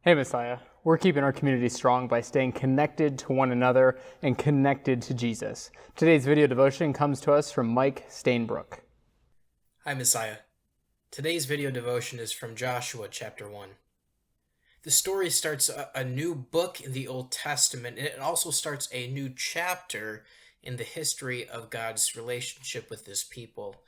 Hey Messiah, we're keeping our community strong by staying connected to one another and connected to Jesus. Today's video devotion comes to us from Mike Stainbrook. Hi Messiah. Today's video devotion is from Joshua chapter 1. The story starts a new book in the Old Testament, and it also starts a new chapter in the history of God's relationship with his people.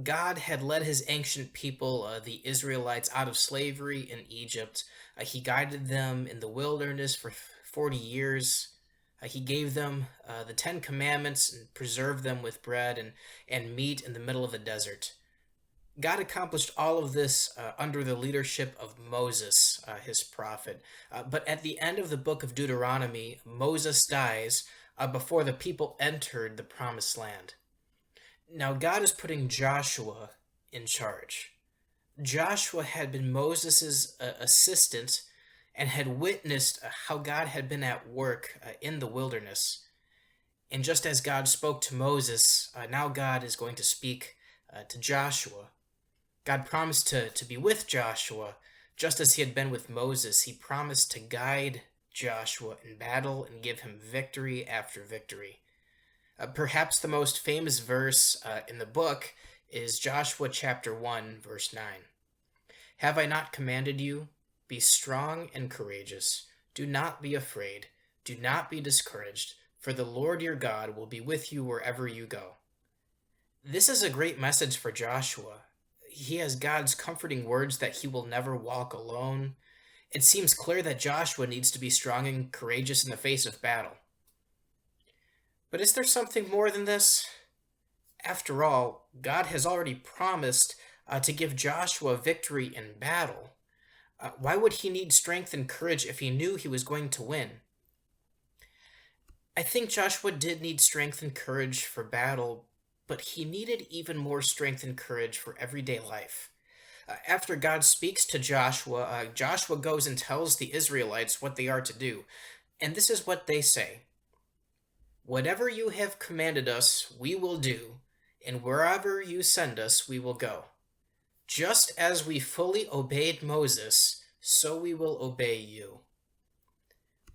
God had led his ancient people, the Israelites, out of slavery in Egypt. He guided them in the wilderness for 40 years. He gave them the Ten Commandments and preserved them with bread and meat in the middle of the desert. God accomplished all of this under the leadership of Moses, his prophet. But at the end of the book of Deuteronomy, Moses dies before the people entered the promised land. Now, God is putting Joshua in charge. Joshua had been Moses' assistant and had witnessed how God had been at work in the wilderness. And just as God spoke to Moses, now God is going to speak to Joshua. God promised to be with Joshua, just as he had been with Moses. He promised to guide Joshua in battle and give him victory after victory. Perhaps the most famous verse in the book is Joshua chapter 1, verse 9. Have I not commanded you? Be strong and courageous. Do not be afraid. Do not be discouraged, for the Lord your God will be with you wherever you go. This is a great message for Joshua. He has God's comforting words that he will never walk alone. It seems clear that Joshua needs to be strong and courageous in the face of battle. But is there something more than this? After all, God has already promised to give Joshua victory in battle. Why would he need strength and courage if he knew he was going to win? I think Joshua did need strength and courage for battle, but he needed even more strength and courage for everyday life. After God speaks to Joshua, Joshua goes and tells the Israelites what they are to do. And this is what they say. Whatever you have commanded us, we will do, and wherever you send us, we will go. Just as we fully obeyed Moses, so we will obey you.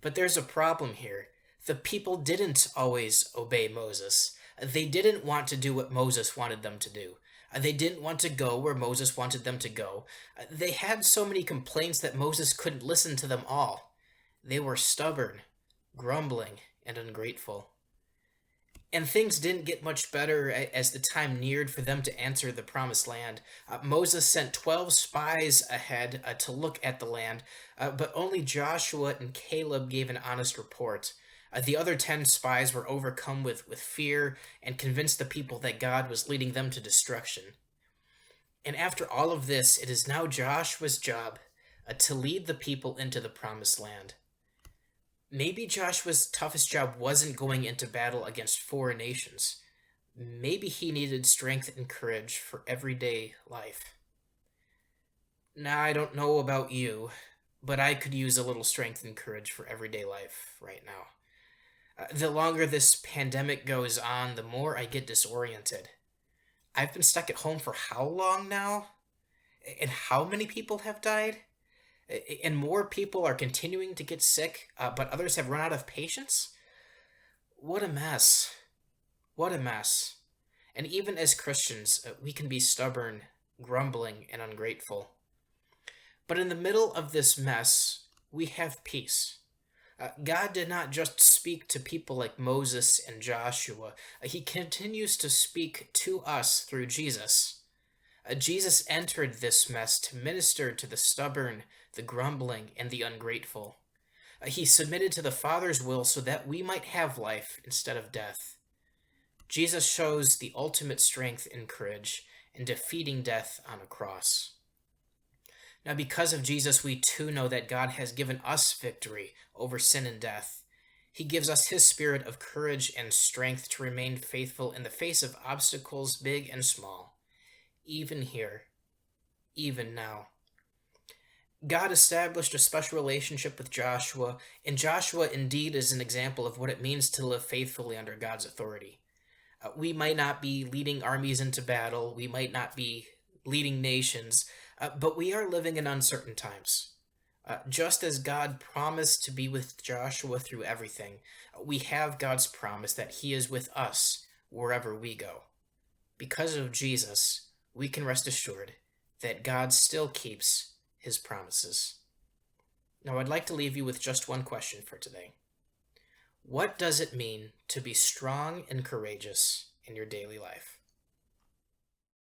But there's a problem here. The people didn't always obey Moses. They didn't want to do what Moses wanted them to do. They didn't want to go where Moses wanted them to go. They had so many complaints that Moses couldn't listen to them all. They were stubborn, grumbling, and ungrateful. And things didn't get much better as the time neared for them to enter the promised land. Moses sent 12 spies ahead to look at the land, but only Joshua and Caleb gave an honest report. The other 10 spies were overcome with fear and convinced the people that God was leading them to destruction. And after all of this, it is now Joshua's job to lead the people into the promised land. Maybe Joshua's toughest job wasn't going into battle against foreign nations. Maybe he needed strength and courage for everyday life. Now, I don't know about you, but I could use a little strength and courage for everyday life right now. The longer this pandemic goes on, the more I get disoriented. I've been stuck at home for how long now? And how many people have died? And more people are continuing to get sick, but others have run out of patience? What a mess. What a mess. And even as Christians, we can be stubborn, grumbling, and ungrateful. But in the middle of this mess, we have peace. God did not just speak to people like Moses and Joshua. He continues to speak to us through Jesus. Jesus entered this mess to minister to the stubborn, the grumbling, and the ungrateful. He submitted to the Father's will so that we might have life instead of death. Jesus shows the ultimate strength and courage in defeating death on a cross. Now, because of Jesus, we too know that God has given us victory over sin and death. He gives us his spirit of courage and strength to remain faithful in the face of obstacles big and small, even here, even now. God established a special relationship with Joshua, and Joshua indeed is an example of what it means to live faithfully under God's authority. We might not be leading armies into battle, we might not be leading nations, but we are living in uncertain times. Just as God promised to be with Joshua through everything, we have God's promise that He is with us wherever we go. Because of Jesus, we can rest assured that God still keeps His promises. Now, I'd like to leave you with just one question for today. What does it mean to be strong and courageous in your daily life?